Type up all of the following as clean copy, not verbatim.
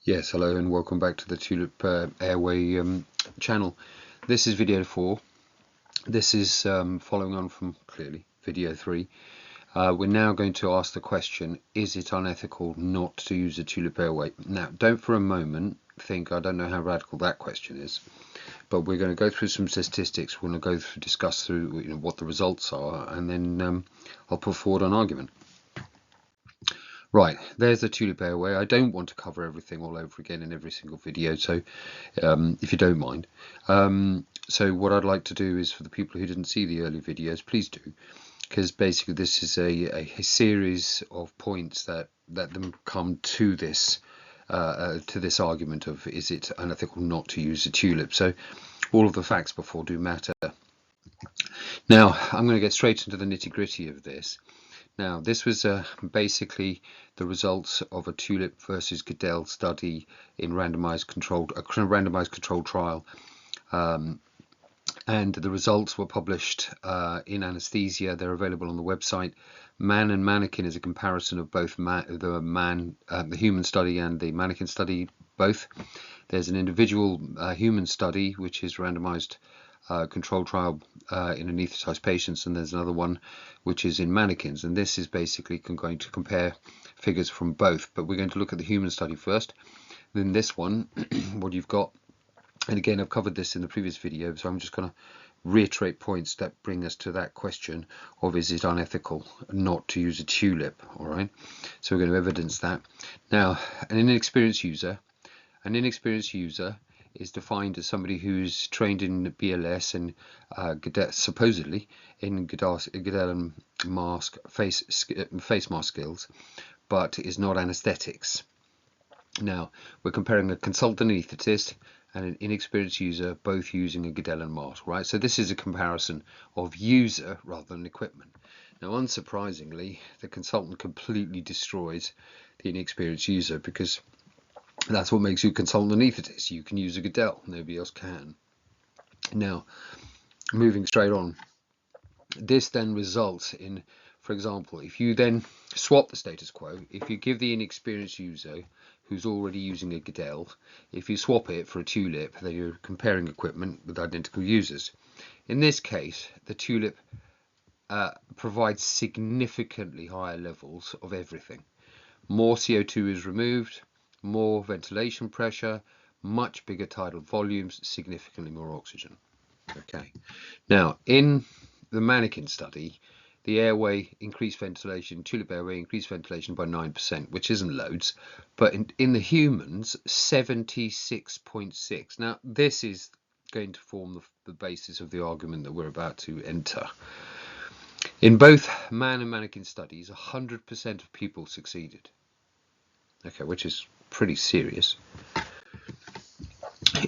Yes, hello and welcome back to the Tulip Airway channel. This is video 4. This is following on from, clearly, video 3. We're now going to ask the question, is it unethical not to use a Tulip Airway? Now, don't for a moment think, I don't know how radical that question is, but we're going to go through some statistics. We're going to discuss through what the results are, and then I'll put forward an argument. Right, there's the Tulip Airway. I don't want to cover everything all over again in every single video, so if you don't mind. So what I'd like to do is, for the people who didn't see the early videos, please do, because basically this is a series of points that let them come to this argument of, is it unethical not to use a tulip? So all of the facts before do matter. Now I'm going to get straight into the nitty-gritty of this. Now, this was basically the results of a Tulip versus Guedel study in randomized controlled trial, and the results were published in Anaesthesia. They're available on the website. Man and Manikin is a comparison of both the human study and the Manikin study. Both. There's an individual human study which is randomized controlled trial in anaesthetized patients, and there's another one which is in mannequins, and this is basically going to compare figures from both, but we're going to look at the human study first. Then this one, what you've got, and again I've covered this in the previous video, so I'm just going to reiterate points that bring us to that question of, is it unethical not to use a tulip? All right, so we're going to evidence that. Now, an inexperienced user is defined as somebody who's trained in BLS and supposedly in Guedel and face mask skills, but is not anaesthetics. Now, we're comparing a consultant anaesthetist and an inexperienced user, both using a Guedel and mask, right? So this is a comparison of user rather than equipment. Now, unsurprisingly, the consultant completely destroys the inexperienced user, because that's what makes you a consultant anaesthetist. You can use a Guedel, nobody else can. Now, moving straight on, this then results in, for example, if you then swap the status quo, if you give the inexperienced user who's already using a Guedel, if you swap it for a tulip, then you're comparing equipment with identical users. In this case, the tulip provides significantly higher levels of everything. More CO2 is removed, more ventilation pressure, much bigger tidal volumes, significantly more oxygen. Okay. Now, in the Manikin study, the airway increased ventilation, Tulip Airway increased ventilation by 9%, which isn't loads, but in the humans, 76.6. Now, this is going to form the basis of the argument that we're about to enter. In both man and Manikin studies, 100% of people succeeded. Okay, which is pretty serious.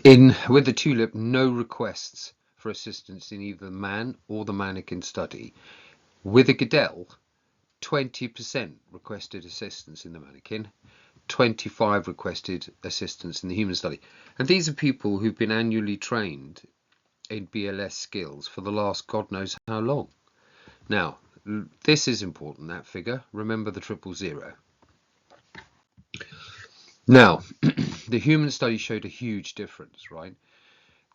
With the tulip, no requests for assistance in either the man or the Manikin study. With a Guedel, 20% requested assistance in the Manikin, 25% requested assistance in the human study. And these are people who've been annually trained in BLS skills for the last God knows how long. Now, this is important, that figure. Remember the 000. Now, the human study showed a huge difference, right?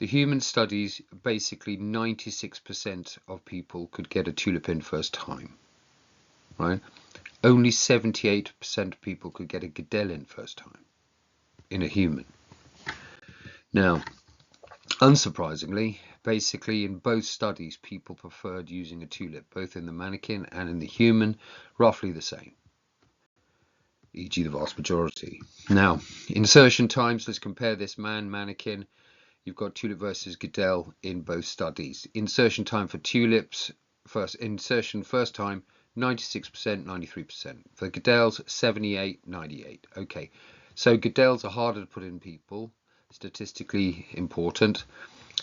The human studies, basically 96% of people could get a tulip in first time, right? Only 78% of people could get a Guedel in first time in a human. Now, unsurprisingly, basically in both studies, people preferred using a tulip, both in the Manikin and in the human, roughly the same, e.g. the vast majority. Now, insertion times, let's compare this Manikin. You've got tulip versus Guedel in both studies. Insertion time for tulips, insertion first time, 96%, 93%. For Guedels, 78, 98. Okay, so Guedels are harder to put in people, statistically important.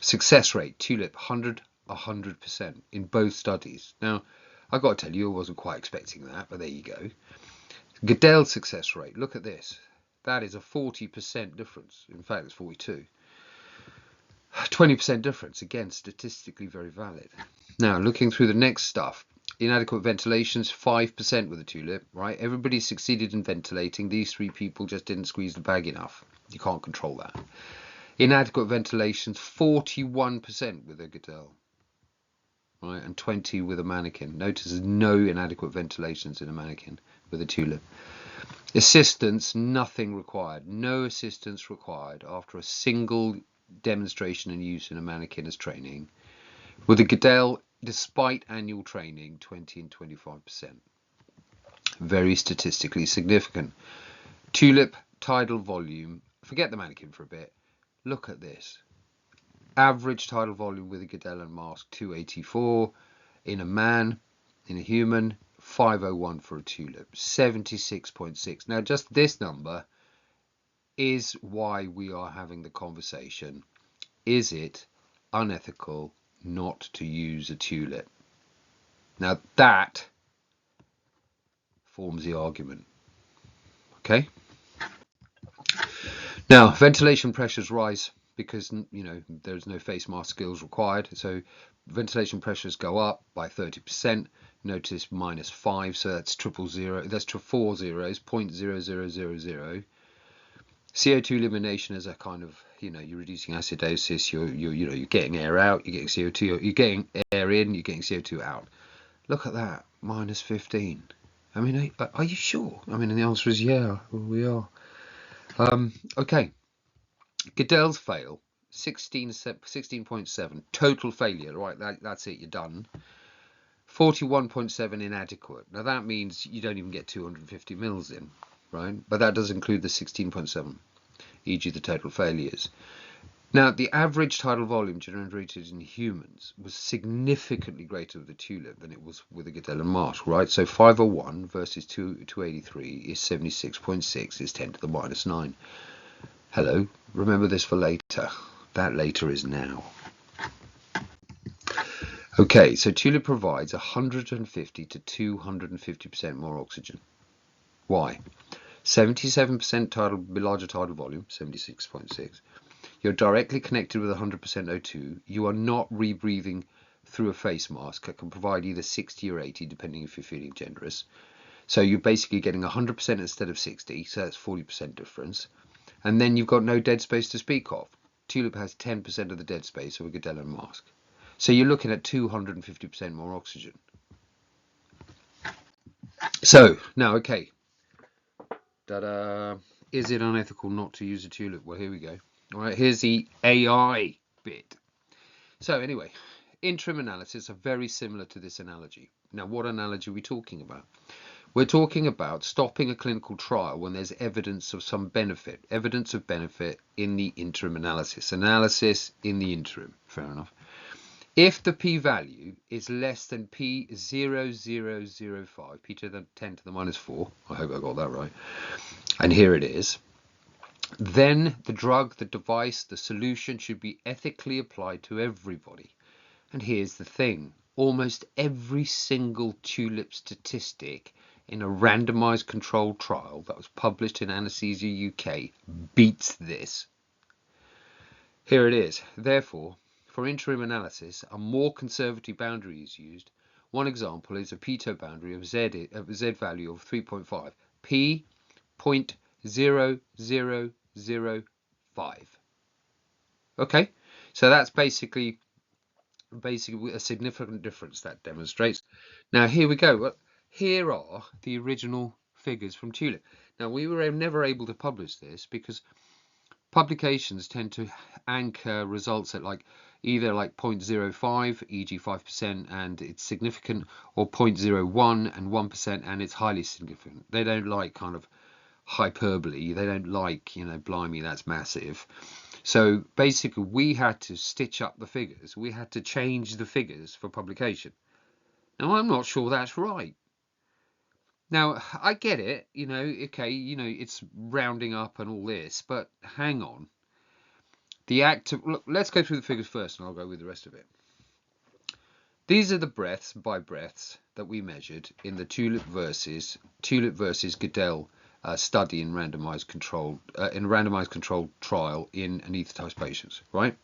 Success rate, tulip, 100% in both studies. Now, I've got to tell you, I wasn't quite expecting that, but there you go. Guedel success rate, look at this. That is a 40% difference. In fact, it's 42. 20% difference, again, statistically very valid. Now, looking through the next stuff, Inadequate ventilations, 5% with a Tulip, right? Everybody succeeded in ventilating. These 3 people just didn't squeeze the bag enough. You can't control that. Inadequate ventilations, 41% with a Guedel, right? And 20 with a Manikin. Notice there's no inadequate ventilations in a Manikin with a Tulip. Assistance, nothing required. No assistance required after a single demonstration and use in a Manikin as training. With a Guedel, despite annual training, 20 and 25%. Very statistically significant. Tulip, tidal volume. Forget the Manikin for a bit. Look at this. Average tidal volume with a Guedel and mask, 284 in a man, in a human, 501 for a Tulip, 76.6. Now, just this number is why we are having the conversation. Is it unethical not to use a Tulip? Now, that forms the argument. Okay? Now, ventilation pressures rise because, you know, there's no face mask skills required. So ventilation pressures go up by 30%. Notice -5, so that's 000. That's 4 zeros, 0.0000. CO2 elimination is a kind of, you know, you're reducing acidosis. You're getting air out. You're getting CO2. You're getting air in. You're getting CO2 out. Look at that, -15. I mean, are you sure? I mean, and the answer is yeah, we are. Okay. Guedel's fail, 16.7 total failure, right? That's it, you're done. 41.7 inadequate. Now that means you don't even get 250 mils in, right? But that does include the 16.7, e.g. the total failures. Now the average tidal volume generated in humans was significantly greater with the Tulip than it was with the Guedel and mask, right? So 501 versus 283 is 76.6, is 10 to the -9. Hello, remember this for later. That later is now. Okay, so Tulip provides 150 to 250% more oxygen. Why? 77% larger tidal volume, 76.6. You're directly connected with 100% O2. You are not rebreathing through a face mask that can provide either 60 or 80, depending if you're feeling generous. So you're basically getting 100% instead of 60, so that's 40% difference. And then you've got no dead space to speak of. Tulip has 10% of the dead space of a Guedel and mask. So you're looking at 250% more oxygen. So, now, okay. Ta-da. Is it unethical not to use a Tulip? Well, here we go. All right, here's the AI bit. So anyway, interim analysis are very similar to this analogy. Now, what analogy are we talking about? We're talking about stopping a clinical trial when there's evidence of some benefit, evidence of benefit in the interim analysis in the interim, fair enough. If the p-value is less than p0005, p to the 10 to the -4, I hope I got that right, and here it is, then the drug, the device, the solution should be ethically applied to everybody. And here's the thing, almost every single Tulip statistic in a randomized controlled trial that was published in Anaesthesia UK beats this. Here it is. Therefore, for interim analysis, a more conservative boundary is used. One example is a Peto boundary of Z value of 3.5, P 0.0005. Okay, so that's basically a significant difference that demonstrates. Now here we go. Well, here are the original figures from Tulip. Now we were never able to publish this because publications tend to anchor results at either 0.05, e.g. 5%, and it's significant, or 0.01 and 1% and it's highly significant. They don't like kind of hyperbole. They don't like, blimey, that's massive. So basically we had to stitch up the figures. We had to change the figures for publication. Now I'm not sure that's right. Now I get it, okay, it's rounding up and all this, but hang on. The act of, look, let's go through the figures first and I'll go with the rest of it. These are the breaths by breaths that we measured in the Tulip versus Guedel study in randomized controlled trial in anaesthetized patients, right?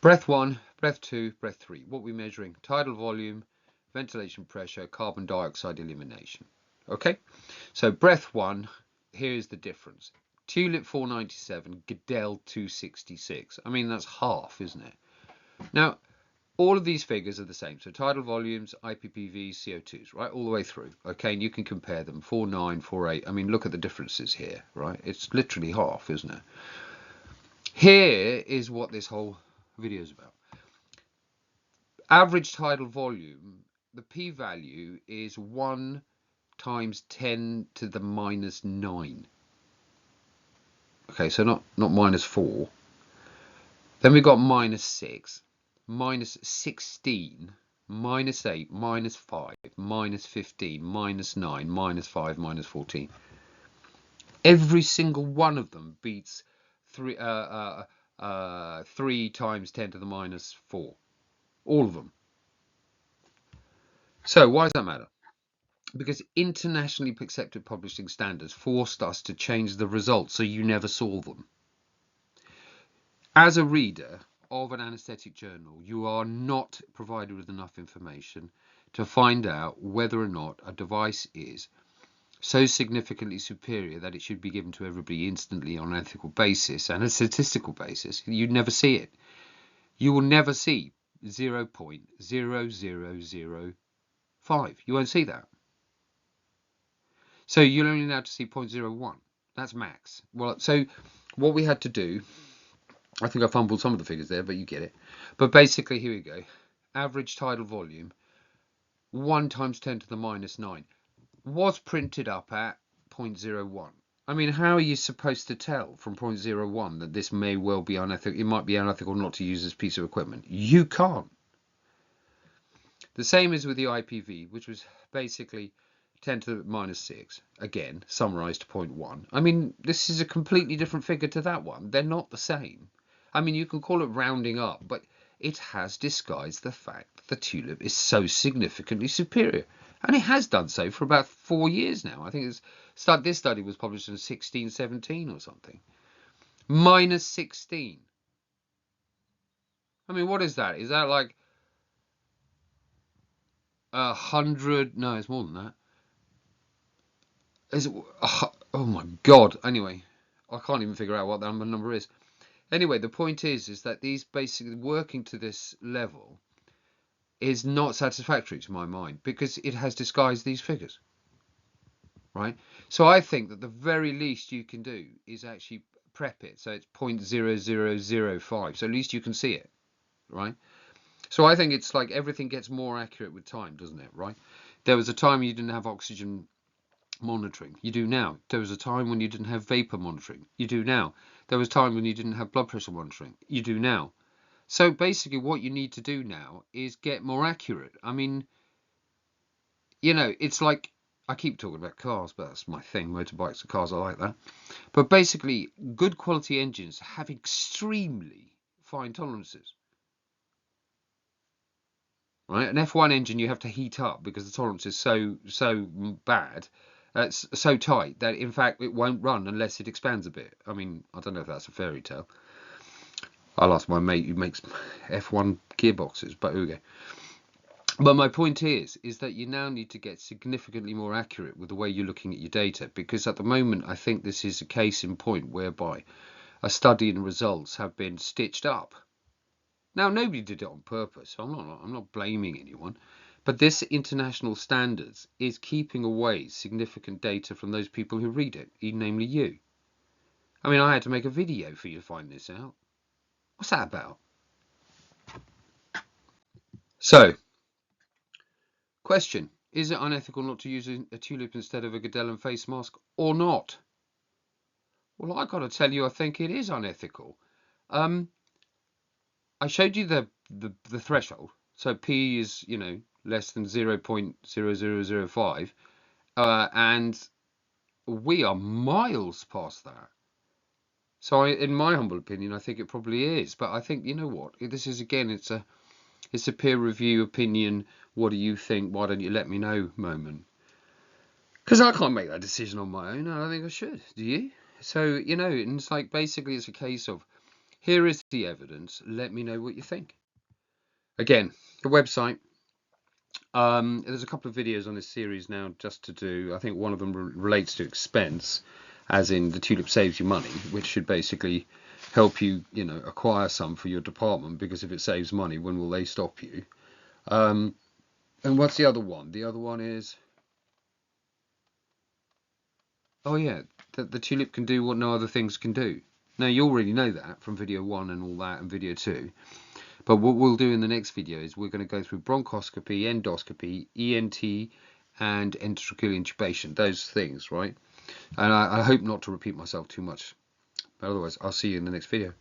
Breath 1, breath 2, breath 3. What we're measuring: tidal volume ventilation pressure, carbon dioxide elimination. Okay, so breath 1, here's the difference. Tulip 497, Guedel 266. I mean, that's half, isn't it? Now, all of these figures are the same. So tidal volumes, IPPVs, CO2s, right, all the way through. Okay, and you can compare them. 4.9, 4.8. I mean, look at the differences here, right? It's literally half, isn't it? Here is what this whole video is about. Average tidal volume, the p-value is 1 times 10 to the minus 9. Okay, so not minus 4. Then we've got minus 6, minus 16, minus 8, minus 5, minus 15, minus 9, minus 5, minus 14. Every single one of them beats 3 times 10 to the minus 4. All of them. So why does that matter? Because internationally accepted publishing standards forced us to change the results so you never saw them. As a reader of an anaesthetic journal, you are not provided with enough information to find out whether or not a device is so significantly superior that it should be given to everybody instantly on an ethical basis and a statistical basis. You'd never see it. You will never see 0.0005. You won't see that. So you're only allowed to see 0.01. That's max. Well, so what we had to do, I think I fumbled some of the figures there, but you get it. But basically, here we go. Average tidal volume, 1 times 10 to the minus 9, was printed up at 0.01. I mean, how are you supposed to tell from 0.01 that this may well be unethical? It might be unethical not to use this piece of equipment. You can't. The same is with the IPV, which was basically 10 to the minus 6, again, summarized to 0.1. I mean, this is a completely different figure to that one. They're not the same. I mean, you can call it rounding up, but it has disguised the fact that the Tulip is so significantly superior. And it has done so for about 4 years now. I think this study was published in 16, 17 or something. Minus 16. I mean, what is that? Is that like 100? No, it's more than that. Is it, oh my God. Anyway, I can't even figure out what that number is. Anyway, the point is that these basically working to this level is not satisfactory to my mind because it has disguised these figures, right? So I think that the very least you can do is actually prep it so it's 0.0005, so at least you can see it, right? So I think it's like everything gets more accurate with time, doesn't it, right? There was a time you didn't have oxygen monitoring. You do now. There was a time when you didn't have vapor monitoring. You do now. There was a time when you didn't have blood pressure monitoring. You do now. So basically what you need to do now is get more accurate. I mean, you know, it's like, I keep talking about cars, but that's my thing. Motorbikes and cars, I like that. But basically, good quality engines have extremely fine tolerances. Right? An F1 engine you have to heat up because the tolerance is so bad. It's so tight that in fact it won't run unless it expands a bit. I mean, I don't know if that's a fairy tale. I'll ask my mate who makes F1 gearboxes, but here we go. But my point is that you now need to get significantly more accurate with the way you're looking at your data, because at the moment I think this is a case in point whereby a study and results have been stitched up. Now, nobody did it on purpose, so I'm not blaming anyone, but this international standards is keeping away significant data from those people who read it, namely you. I mean, I had to make a video for you to find this out. What's that about? So, question, is it unethical not to use a Tulip instead of a Guedel and face mask or not? Well, I got to tell you, I think it is unethical. I showed you the threshold. So P is, you know, less than 0.0005, and we are miles past that. So in my humble opinion, I think it probably is. But I think, you know what, this is, again, it's a peer review opinion. What do you think? Why don't you let me know moment? Because I can't make that decision on my own. I don't think I should. Do you? So, you know, and it's like basically it's a case of, here is the evidence. Let me know what you think. Again, the website, There's a couple of videos on this series now just to do. I think one of them relates to expense, as in the Tulip saves you money, which should basically help you, acquire some for your department, because if it saves money, when will they stop you? And what's the other one? The other one is, oh yeah, the Tulip can do what no other things can do. Now, you already know that from video 1 and all that, and video 2. But what we'll do in the next video is we're going to go through bronchoscopy, endoscopy, ENT, and endotracheal intubation, those things, right? And I hope not to repeat myself too much. But otherwise, I'll see you in the next video.